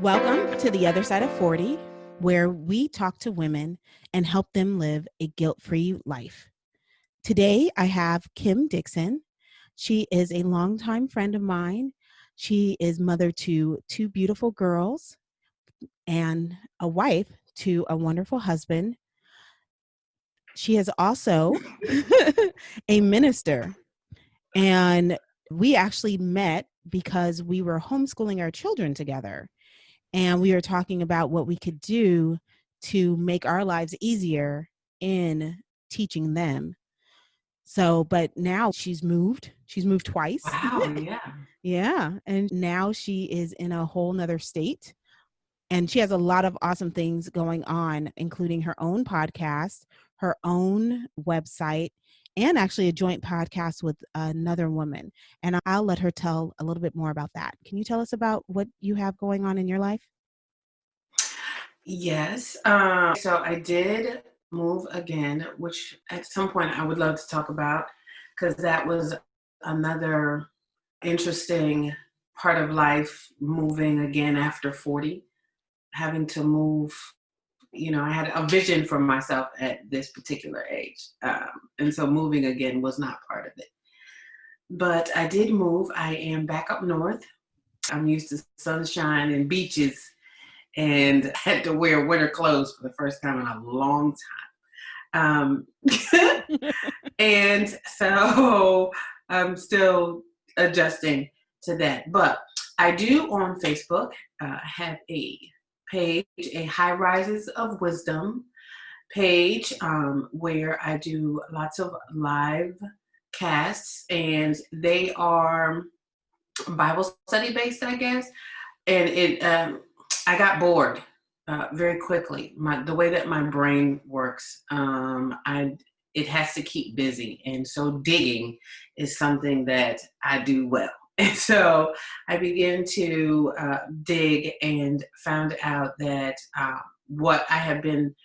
Welcome to The Other Side of 40, where we talk to women and help them live a guilt-free life. Today, I have Kim Dixon. She is a longtime friend of mine. She is mother to two beautiful girls and a wife to a wonderful husband. She is also a minister. And we actually met because we were homeschooling our children together. And we were talking about what we could do to make our lives easier in teaching them. So, but now she's moved. She's moved twice. Wow, yeah. Yeah. And now she is in a whole nother state. And she has a lot of awesome things going on, including her own podcast, her own website, and actually a joint podcast with another woman. And I'll let her tell a little bit more about that. Can you tell us about what you have going on in your life? Yes. So I did move again, which at some point I would love to talk about, because that was another interesting part of life, moving again after 40, having to move. I had a vision for myself at this particular age. And so moving again was not part of it. But I did move. I am back up north. I'm used to sunshine and beaches, and had to wear winter clothes for the first time in a long time. And so I'm still adjusting to that. But I do on Facebook have a page, a High Rises of Wisdom page, where I do lots of live casts, and they are Bible study based, I guess. And I got bored very quickly. The way that my brain works, it has to keep busy, and so digging is something that I do well. And so I began to dig and found out that what I have been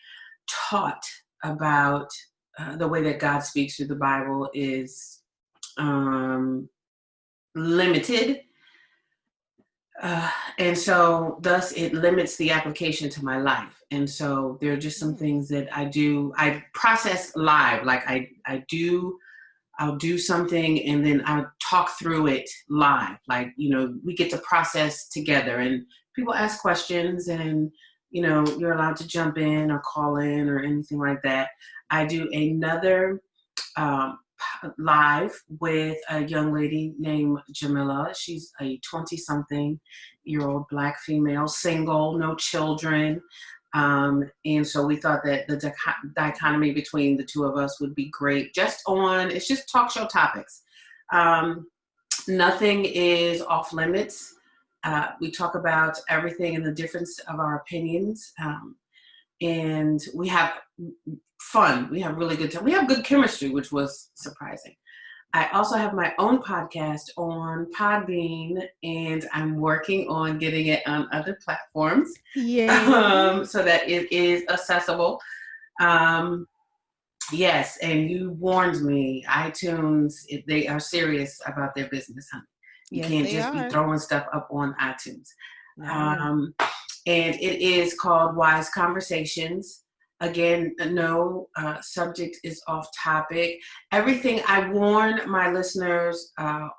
taught about the way that God speaks through the Bible is limited. And so thus it limits the application to my life. And so there are just some things that I do. I process live, like I'll do something and then I'll talk through it live. Like, we get to process together, and people ask questions, and, you're allowed to jump in or call in or anything like that. I do another live with a young lady named Jamila. She's a 20-something-year-old Black female, single, no children. And so we thought that the dichotomy between the two of us would be great. It's just talk show topics. Nothing is off limits. We talk about everything and the difference of our opinions. And we have fun. We have really good time. We have good chemistry, which was surprising. I also have my own podcast on Podbean, and I'm working on getting it on other platforms. So that it is accessible. Yes, and you warned me, iTunes, they are serious about their business, honey. You can't just be throwing stuff up on iTunes. No. And it is called Wise Conversations. Again, no subject is off topic. Everything I warn my listeners, I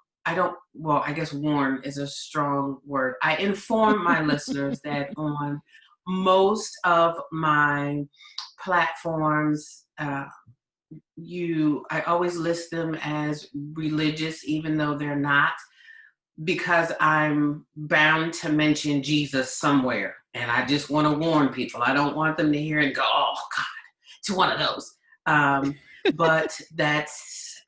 guess warn is a strong word. I inform my listeners that on most of my platforms, I always list them as religious, even though they're not, because I'm bound to mention Jesus somewhere. And I just want to warn people. I don't want them to hear and go, oh, God, it's one of those. But that's,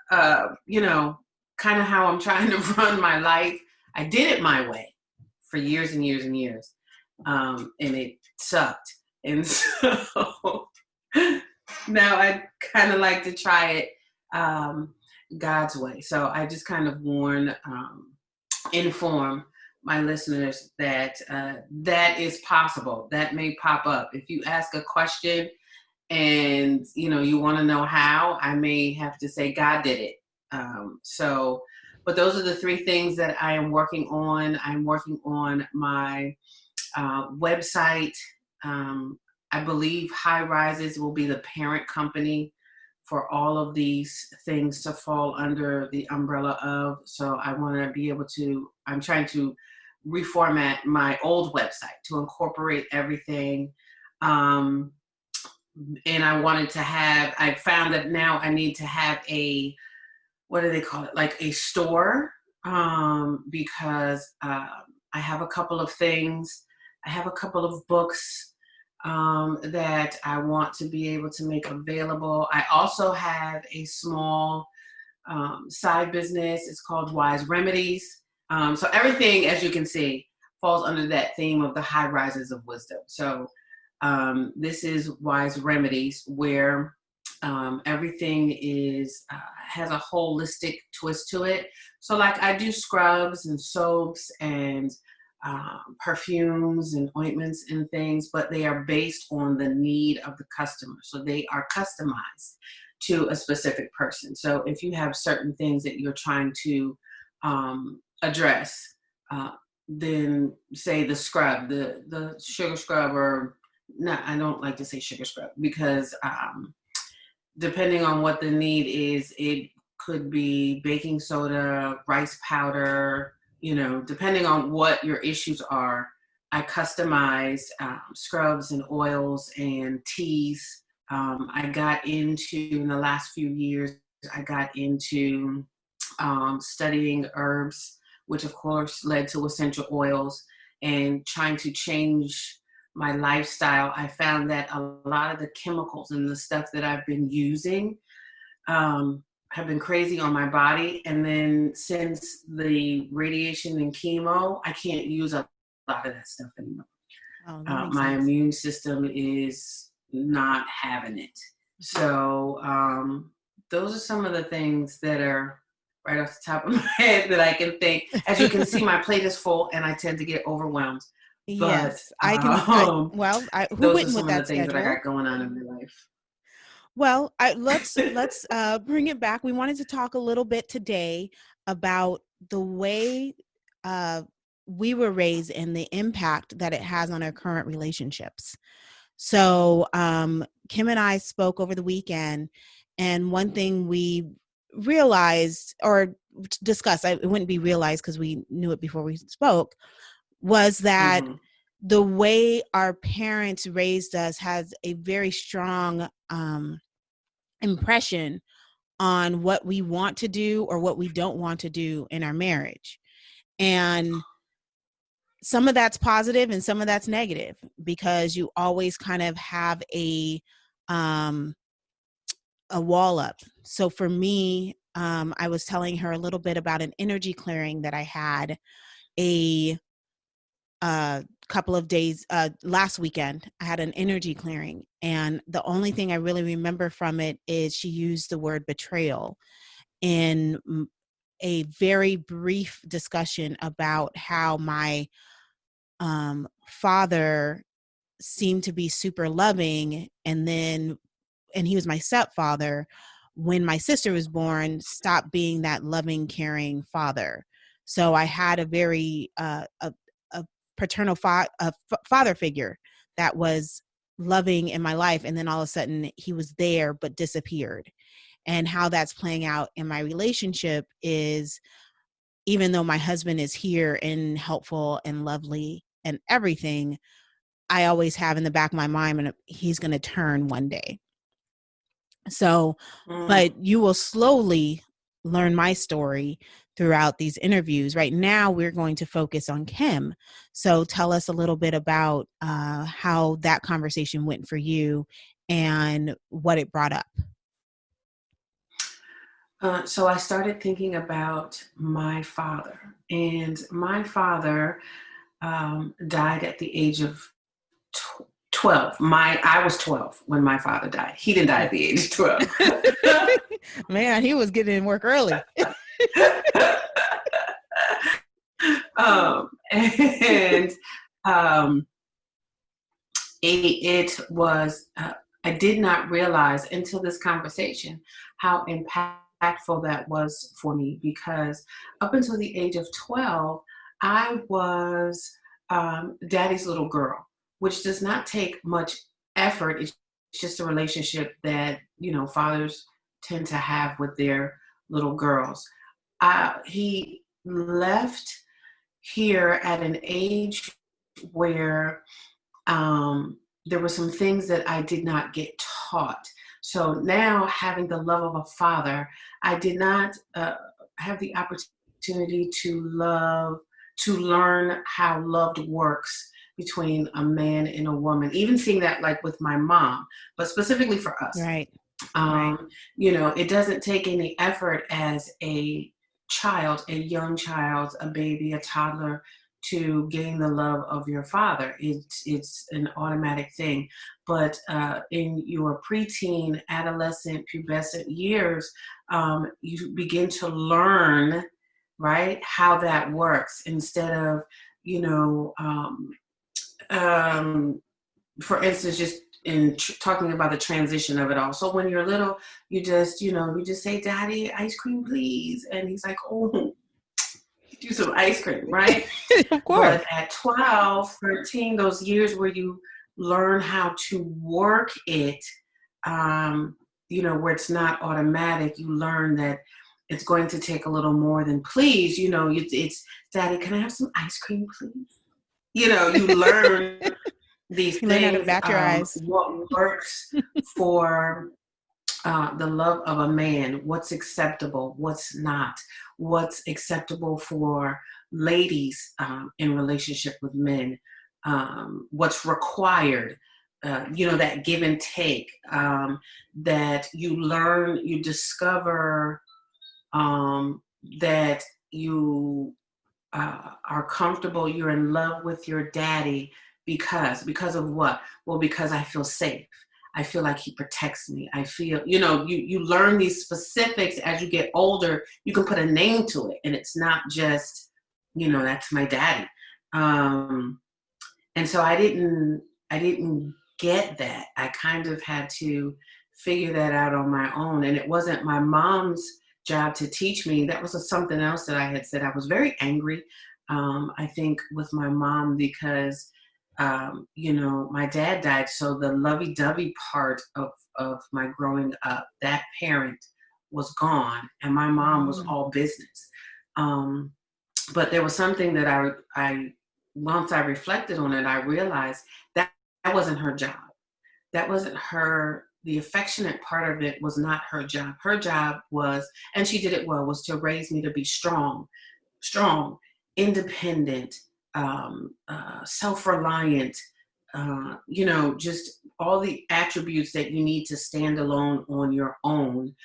kind of how I'm trying to run my life. I did it my way for years and years and years. And it sucked. And so now I kind of like to try it God's way. So I just kind of inform my listeners that that is possible. That may pop up. If you ask a question and you want to know how, I may have to say God did it. But those are the three things that I am working on. I'm working on my website. I believe High Rises will be the parent company for all of these things to fall under the umbrella of. So I want to be able to, I'm trying to reformat my old website to incorporate everything. And I found that now I need to have what do they call it? Like a store, because I have a couple of things. I have a couple of books that I want to be able to make available. I also have a small side business. It's called Wise Remedies. So everything, as you can see, falls under that theme of the high rises of wisdom. So this is Wise Remedies, where everything has a holistic twist to it. So like I do scrubs and soaps and perfumes and ointments and things, but they are based on the need of the customer. So they are customized to a specific person. So if you have certain things that you're trying to address, then say the scrub, the sugar scrub, or no, I don't like to say sugar scrub because depending on what the need is, it could be baking soda, rice powder, depending on what your issues are. I customize scrubs and oils and teas. In the last few years, I got into studying herbs, which of course led to essential oils, and trying to change my lifestyle. I found that a lot of the chemicals and the stuff that I've been using have been crazy on my body. And then since the radiation and chemo, I can't use a lot of that stuff anymore. Oh, that makes My sense. immune system is not having it. So those are some of the things that are right off the top of my head that I can think. As you can see, my plate is full and I tend to get overwhelmed. But Yes, I can. Who those are wouldn't with some of the that things that I schedule? got going on in my life. Well, let's bring it back. We wanted to talk a little bit today about the way we were raised and the impact that it has on our current relationships. So Kim and I spoke over the weekend, and one thing we realized or discussed, it wouldn't be realized because we knew it before we spoke, was that Mm-hmm. the way our parents raised us has a very strong impression on what we want to do or what we don't want to do in our marriage. And some of that's positive and some of that's negative, because you always kind of have a wall up. So for me, I was telling her a little bit about an energy clearing that I had a couple of days last weekend. I had an energy clearing, and the only thing I really remember from it is she used the word betrayal in a very brief discussion about how my father seemed to be super loving, and he was my stepfather. When my sister was born, stopped being that loving, caring father. So I had a very a paternal father figure that was loving in my life, and then all of a sudden he was there but disappeared. And how that's playing out in my relationship is, even though my husband is here and helpful and lovely and everything, I always have in the back of my mind, and he's going to turn one day. So, but you will slowly learn my story throughout these interviews. Right now, we're going to focus on Kim. So tell us a little bit about how that conversation went for you and what it brought up. So I started thinking about my father, and my father died at the age of 12. I was 12 when my father died. He didn't die at the age of 12. Man, he was getting in work early. And it was, I did not realize until this conversation how impactful that was for me, because up until the age of 12, I was daddy's little girl, which does not take much effort. It's just a relationship that, fathers tend to have with their little girls. He left here at an age where there were some things that I did not get taught. So now, having the love of a father, I did not have the opportunity to learn how love works between a man and a woman. Even seeing that, like with my mom, but specifically for us. Right. It doesn't take any effort as a child, a young child, a baby, a toddler, to gain the love of your father. It's an automatic thing. But in your preteen, adolescent, pubescent years, you begin to learn, right, how that works instead of, for instance, just in talking about the transition of it all. So when you're little, you just say, "Daddy, ice cream, please," and he's like, "Oh, do some ice cream," right? Of course. But at 12, 13, those years where you learn how to work it, where it's not automatic, you learn that it's going to take a little more than please. It's, "Daddy, can I have some ice cream, please?" You learn these You learn how to things, bat your eyes. what works for the love of a man, what's acceptable, what's not, what's acceptable for ladies in relationship with men, what's required, that give and take, that you learn, you discover that you are comfortable, you're in love with your daddy because of what? Well, because I feel safe. I feel like he protects me. I feel, you learn these specifics as you get older. You can put a name to it, and it's not just, that's my daddy. And so I didn't get that. I kind of had to figure that out on my own. And it wasn't my mom's job to teach me. That was something else that I had said. I was very angry, I think, with my mom because, my dad died. So the lovey-dovey part of my growing up, that parent was gone, and my mom was all business. But there was something that I once I reflected on it, I realized that wasn't her job. That wasn't her. The affectionate part of it was not her job. Her job was, and she did it well, was to raise me to be strong, independent, self-reliant, just all the attributes that you need to stand alone on your own,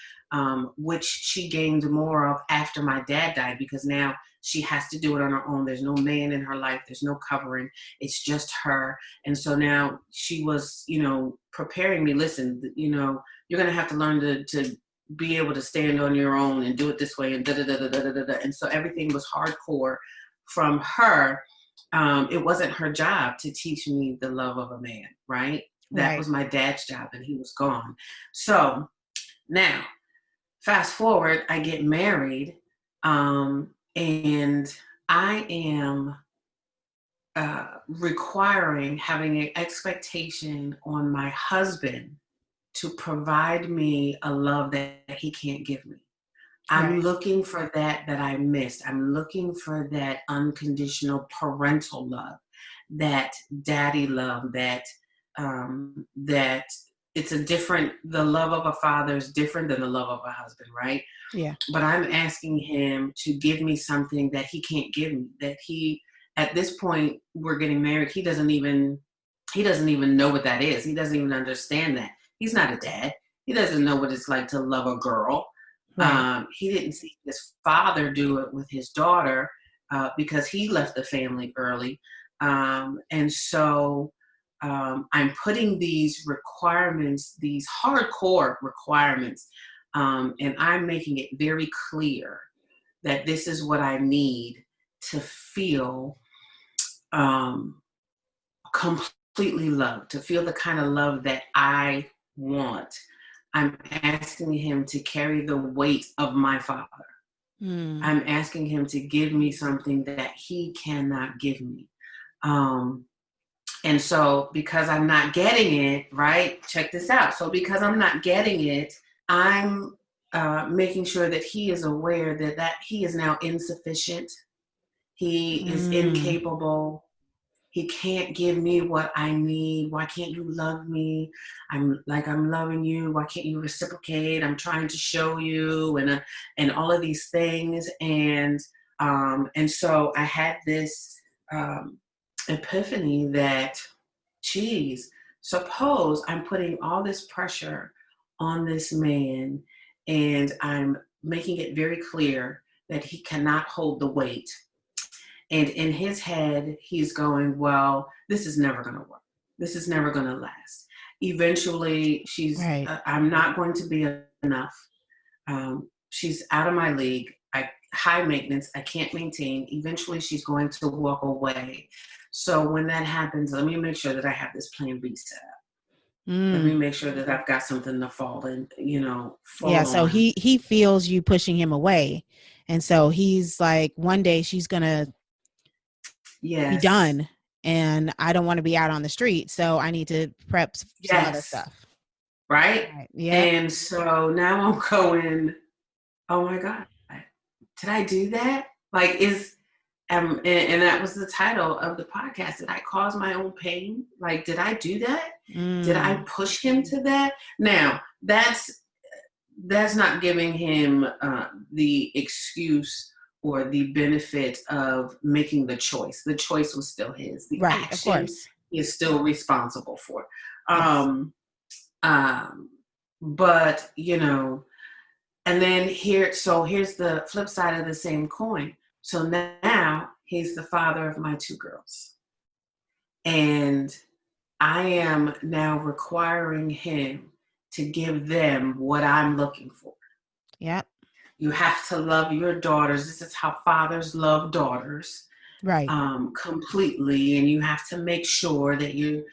which she gained more of after my dad died, because now she has to do it on her own. There's no man in her life. There's no covering. It's just her. And so now she was, preparing me. Listen, you're going to have to learn to be able to stand on your own and do it this way and da da da da da da da. And so everything was hardcore from her. It wasn't her job to teach me the love of a man, right? That was my dad's job, and he was gone. So now, fast forward, I get married, and I am having an expectation on my husband to provide me a love that he can't give me. I'm looking for that I missed. I'm looking for that unconditional parental love, that daddy love, that it's the love of a father is different than the love of a husband, right? Yeah. But I'm asking him to give me something that he can't give me, that at this point, we're getting married, he doesn't even know what that is. He doesn't even understand that. He's not a dad. He doesn't know what it's like to love a girl. Right. He didn't see his father do it with his daughter because he left the family early. And so I'm putting these requirements, these hardcore requirements, and I'm making it very clear that this is what I need to feel completely loved, to feel the kind of love that I want. I'm asking him to carry the weight of my father. I'm asking him to give me something that he cannot give me. And so because I'm not getting it, right? Check this out. So because I'm not getting it, I'm making sure that he is aware that he is now insufficient. He is Mm. incapable. He can't give me what I need. Why can't you love me? I'm loving you. Why can't you reciprocate? I'm trying to show you, and all of these things. And so I had this epiphany that, geez, suppose I'm putting all this pressure on this man, and I'm making it very clear that he cannot hold the weight. And in his head, he's going, well, this is never going to work. This is never going to last. Eventually, Right. I'm not going to be enough. She's out of my league. High maintenance. I can't maintain. Eventually, she's going to walk away. So when that happens, let me make sure that I have this plan B set up. Let me Mm. make sure that I've got something to fall Yeah. So on. he feels you pushing him away. And so he's like, one day she's going to be Yes. done and I don't want to be out on the street. So I need to prep some other Yes. stuff. Right. Right. Yep. And so now I'm going, oh my God, did I do that? Like, and that was the title of the podcast. Did I cause my own pain? Like, did I do that? Did I Mm. push him to that? Now, that's not giving him the excuse or the benefit of making the choice. The choice was still his. The Right. Of action course. he is still responsible for. Yes. Um, but and then here's the flip side of the same coin. So now he's the father of my two girls. And I am now requiring him to give them what I'm looking for. Yep. You have to love your daughters. This is how fathers love daughters, Right. completely. And you have to make sure that you're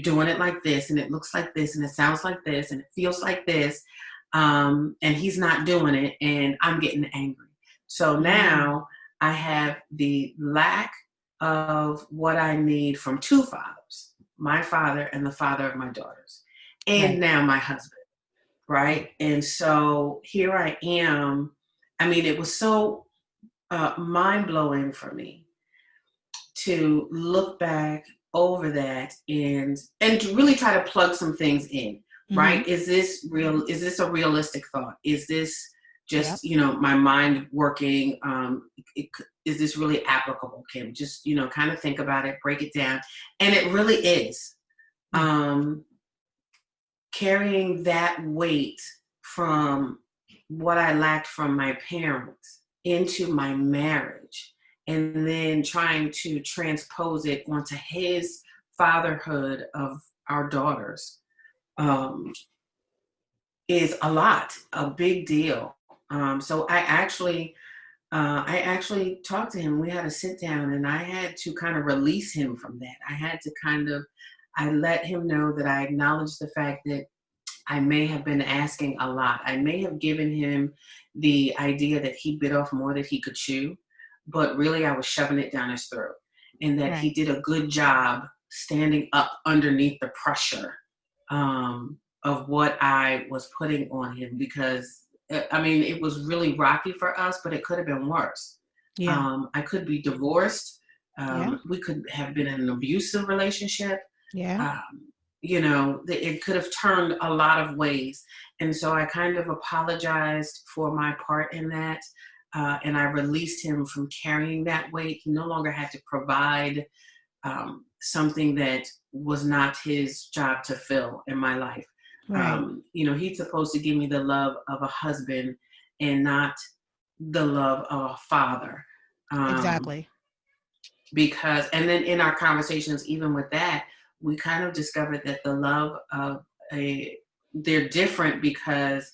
doing it like this, and it looks like this, and it sounds like this, and it feels like this. And he's not doing it, and I'm getting angry. So Mm. now I have the lack of what I need from two fathers, my father and the father of my daughters, and Right. now my husband, right? And so here I am. I mean, it was so mind-blowing for me to look back over that and to really try to plug some things in, Mm-hmm. right? Is this real? Is this a realistic thought? Is this Yep. just my mind working? Is this really applicable, Kim? Just kind of think about it, break it down, and it really is. Mm. Carrying that weight from what I lacked from my parents into my marriage, and then trying to transpose it onto his fatherhood of our daughters, um, is a big deal. So I actually talked to him. We had a sit down, and I had to kind of release him from that. I let him know that I acknowledged the fact that I may have been asking a lot. I may have given him the idea that he bit off more than he could chew, but really I was shoving it down his throat, and that he Right. did a good job standing up underneath the pressure of what I was putting on him, because I mean, it was really rocky for us, but it could have been worse. Yeah. I could be divorced. Yeah. We could have been in an abusive relationship. Yeah. um, it could have turned a lot of ways. And so I kind of apologized for my part in that. And I released him from carrying that weight. He no longer had to provide something that was not his job to fill in my life. Right. He's supposed to give me the love of a husband and not the love of a father. Um, Exactly. and then in our conversations, even with that, we kind of discovered that the love of they're different, because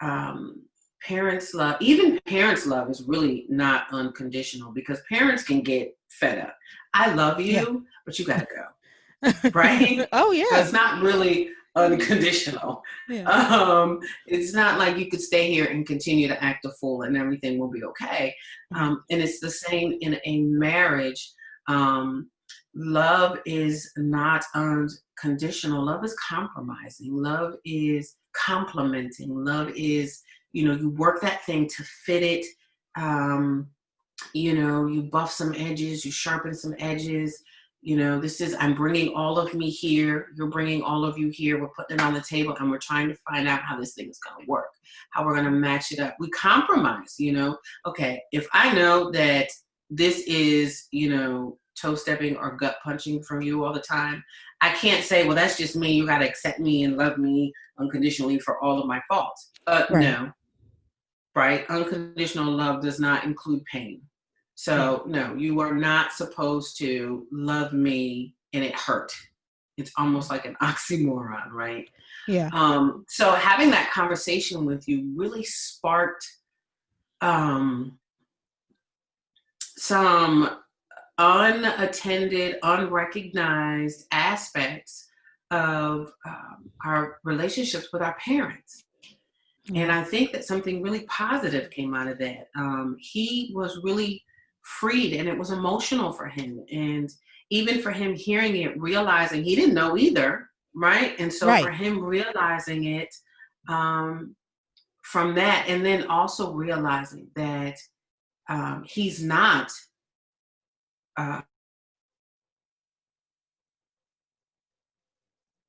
um, parents love is really not unconditional, because parents can get fed up. I love Yeah. you, but you gotta go, right? Oh So yeah. it's not really unconditional. Yeah. It's not like you could stay here and continue to act a fool and everything will be okay. Right. And it's the same in a marriage. Um, love is not unconditional. Love is compromising. Love is complimenting. Love is, you work that thing to fit it. Um, you buff some edges, you sharpen some edges. I'm bringing all of me here. You're bringing all of you here. We're putting it on the table and we're trying to find out how this thing is going to work, how we're going to match it up. We compromise, Okay, if I know that this is, toe stepping or gut punching from you all the time, I can't say, well, that's just me. You got to accept me and love me unconditionally for all of my faults. Right. No, right? Unconditional love does not include pain. So, no, you are not supposed to love me and it hurt. It's almost like an oxymoron, right? Yeah. So having that conversation with you really sparked some unattended, unrecognized aspects of our relationships with our parents. And I think that something really positive came out of that. He was really freed, and it was emotional for him. And even for him hearing it, realizing he didn't know either, right? And so for him realizing it from that, and then also realizing that he's not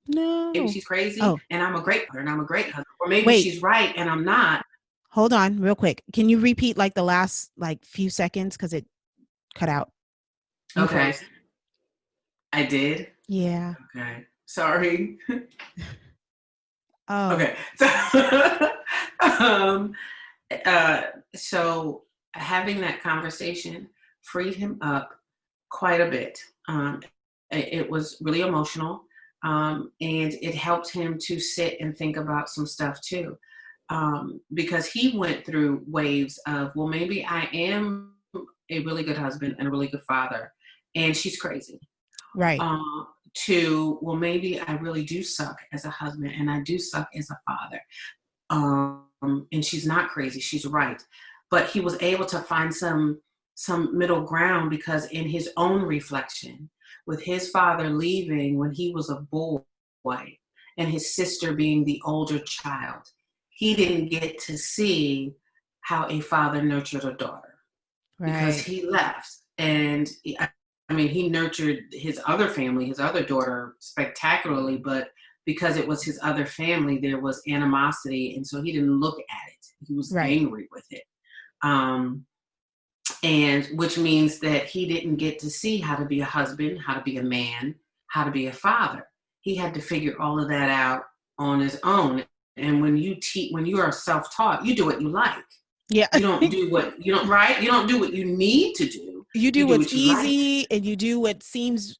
maybe she's crazy and I'm a great mother and I'm a great husband. Or maybe she's right and I'm not. Hold on real quick. Can you repeat like the last few seconds? Because it cut out. Okay. I did? Yeah. Okay. Sorry. Oh. Okay. So having that conversation freed him up quite a bit. It was really emotional. And it helped him to sit and think about some stuff too. Because he went through waves of, well, maybe I am a really good husband and a really good father, and she's crazy. Right. To, well, maybe I really do suck as a husband and I do suck as a father. And she's not crazy, she's right. But he was able to find some middle ground, because in his own reflection, with his father leaving when he was a boy and his sister being the older child, he didn't get to see how a father nurtured a daughter, because he left. And he nurtured his other family, his other daughter, spectacularly, but because it was his other family, there was animosity, and so he didn't look at it. He was angry with it. And which means that he didn't get to see how to be a husband, how to be a man, how to be a father. He had to figure all of that out on his own. And when you are self-taught, you do what you like. Yeah. You don't do what you don't, right? You don't do what you need to do. You do what's easy, and you do what seems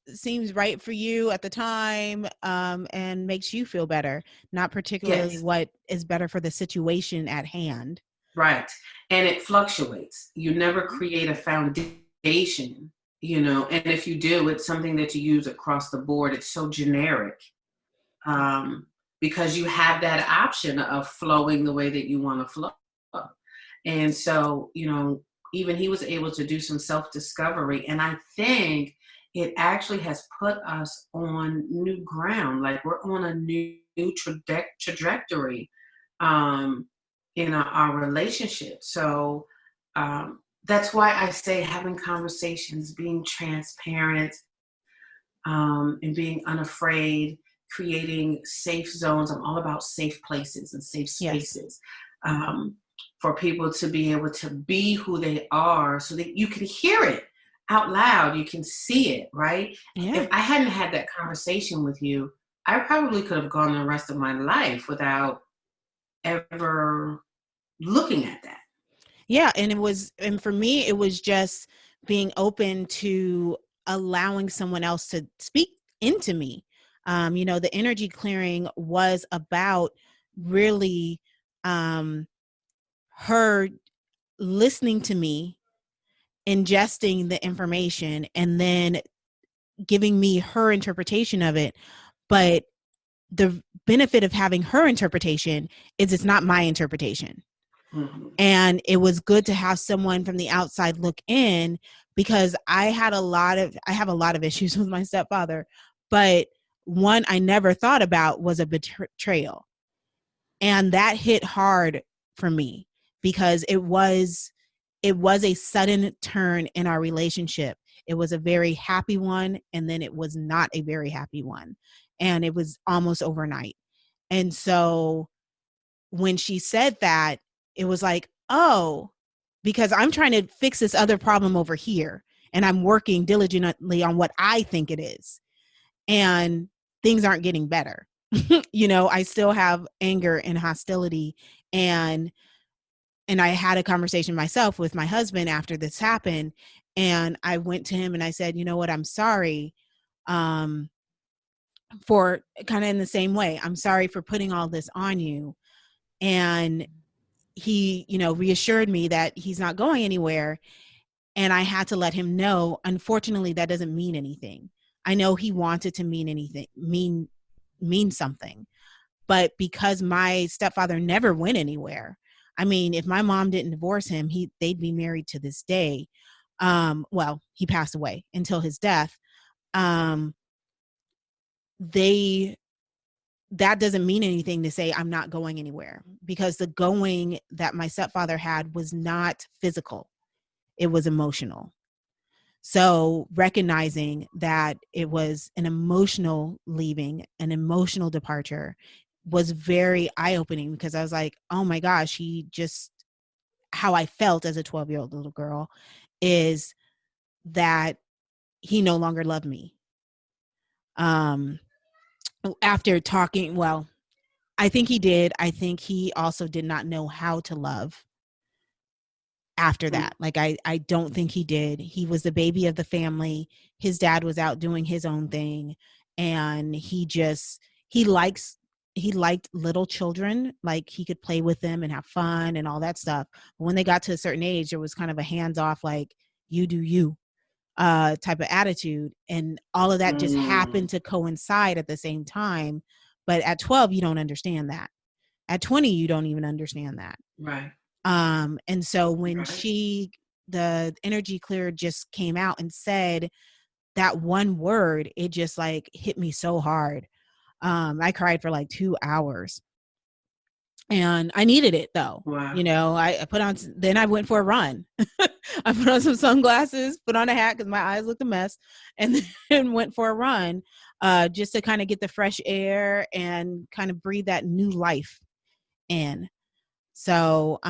right for you at the time, and makes you feel better, not particularly what is better for the situation at hand. Right. And it fluctuates. You never create a foundation, and if you do, it's something that you use across the board. It's so generic, because you have that option of flowing the way that you want to flow. And so, even he was able to do some self-discovery. And I think it actually has put us on new ground. Like, we're on a new trajectory in our relationship. So that's why I say having conversations, being transparent, and being unafraid, creating safe zones. I'm all about safe places and safe spaces. For people to be able to be who they are, so that you can hear it out loud, you can see it, right? Yeah. If I hadn't had that conversation with you, I probably could have gone the rest of my life without ever looking at that. Yeah, and for me, it was just being open to allowing someone else to speak into me. The energy clearing was about really her listening to me, ingesting the information, and then giving me her interpretation of it. But the benefit of having her interpretation is it's not my interpretation. Mm-hmm. And it was good to have someone from the outside look in, because I have a lot of issues with my stepfather, but one I never thought about was a betrayal. And that hit hard for me because it was a sudden turn in our relationship. It was a very happy one, and then it was not a very happy one. And it was almost overnight. And so when she said that, it was like, oh, because I'm trying to fix this other problem over here and I'm working diligently on what I think it is. And things aren't getting better. I still have anger and hostility, and I had a conversation myself with my husband after this happened, and I went to him and I said, you know what, I'm sorry, for kind of in the same way, I'm sorry for putting all this on you. And he, reassured me that he's not going anywhere. And I had to let him know, unfortunately, that doesn't mean anything. I know he wanted to mean something, but because my stepfather never went anywhere. I mean, if my mom didn't divorce him, they'd be married to this day. Well, he passed away until his death. They That doesn't mean anything to say I'm not going anywhere, because the going that my stepfather had was not physical. It was emotional. So recognizing that it was an emotional leaving, an emotional departure, was very eye-opening, because I was like, oh my gosh, how I felt as a 12-year-old little girl is that he no longer loved me. After talking, well, I think he did. I think he also did not know how to love after that. Like, I don't think he did. He was the baby of the family. His dad was out doing his own thing. And he liked little children. Like, he could play with them and have fun and all that stuff. But when they got to a certain age, there was kind of a hands off, like, you do you type of attitude. And all of that just happened to coincide at the same time. But at 12, you don't understand that. At 20, you don't even understand that. Right. And so when the energy clear just came out and said that one word, it just like hit me so hard. I cried for like 2 hours, and I needed it though. Wow. I put on, then I went for a run. I put on some sunglasses, put on a hat because my eyes looked a mess, and then went for a run, just to kind of get the fresh air and kind of breathe that new life in. So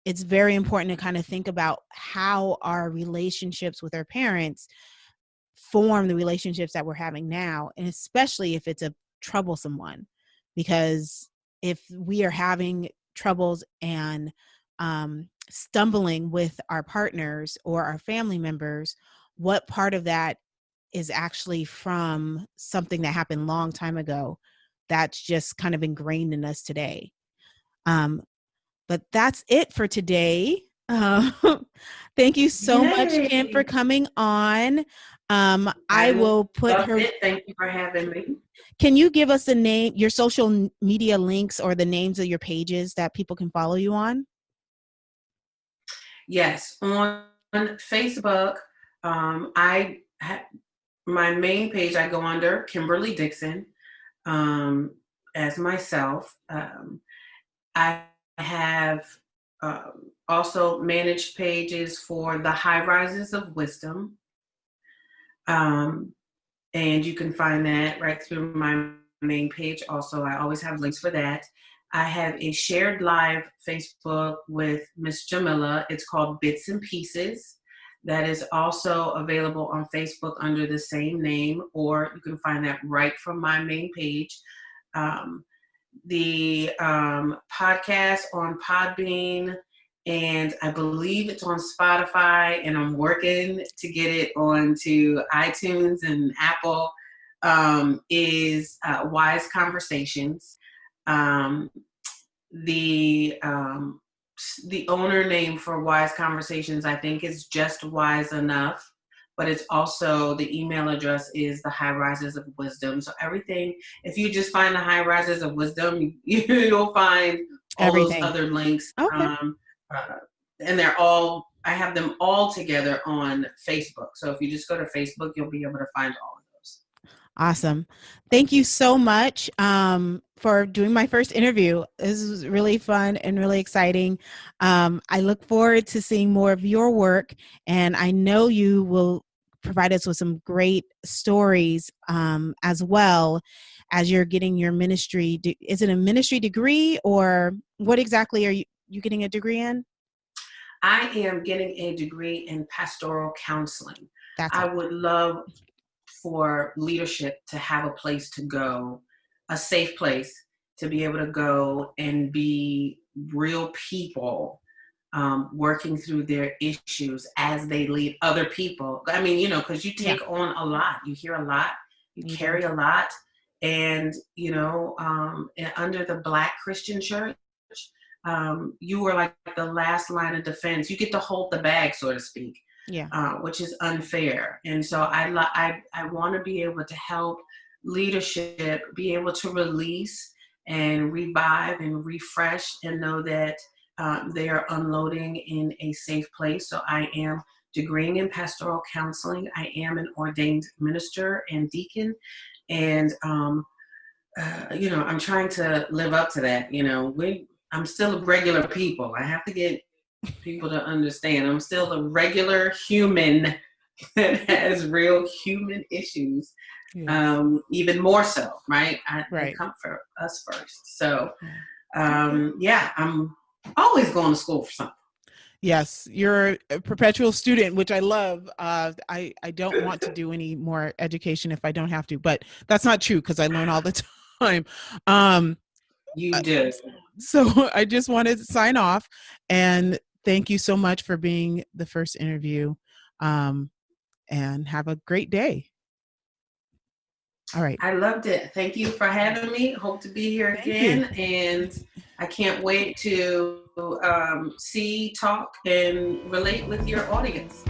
it's very important to kind of think about how our relationships with our parents form the relationships that we're having now, and especially if it's a troublesome one. Because if we are having troubles and stumbling with our partners or our family members, what part of that is actually from something that happened a long time ago that's just kind of ingrained in us today? But that's it for today. Thank you so much, Kim, for coming on. I will put her. Thank you for having me. Can you give us your social media links, or the names of your pages that people can follow you on? Yes, on Facebook, my main page, I go under Kimberly Dixon as myself. I have also managed pages for the High Rises of Wisdom. And you can find that right through my main page. Also, I always have links for that. I have a shared live Facebook with Miss Jamila. It's called Bits and Pieces. That is also available on Facebook under the same name, or you can find that right from my main page. The podcast on Podbean, and I believe it's on Spotify, and I'm working to get it onto iTunes and Apple, is Wise Conversations. The owner name for Wise Conversations, I think, is just Wise Enough, but it's also, the email address is the High Rises of Wisdom. So everything, if you just find the High Rises of Wisdom, you'll find all everything. Those other links. Okay. And they're all I have them all together on Facebook. So if you just go to Facebook, you'll be able to find all of those. Awesome. Thank you so much for doing my first interview. This was really fun and really exciting. I look forward to seeing more of your work, and I know you will provide us with some great stories as well as you're getting your ministry. Is it a ministry degree, or what exactly are you getting a degree in? I am getting a degree in pastoral counseling. That's I it. would love for leadership to have a place to go, a safe place to be able to go and be real people, working through their issues as they lead other people. I mean, because you Yeah, take on a lot, you hear a lot, you you do. carry a lot. And, and under the Black Christian church, you were like the last line of defense. You get to hold the bag, so to speak, Yeah. which is unfair. And so I want to be able to help leadership be able to release and revive and refresh and know that they are unloading in a safe place. So I am degreeing in pastoral counseling. I am an ordained minister and deacon. And, I'm trying to live up to that. I'm still a regular people. I have to get people to understand I'm still a regular human that has real human issues, Yes. even more so, right? They Right. come for us first. So, Yeah. Okay. yeah, I'm always going to school for something. Yes, you're a perpetual student, which I love. I don't want to do any more education if I don't have to, but that's not true because I learn all the time. Um, You uh, do. so I just wanted to sign off and thank you so much for being the first interview. Um, and have a great day. All right. I loved it. Thank you for having me. Hope to be here Thank you. again. And I can't wait to see, talk, and relate with your audience.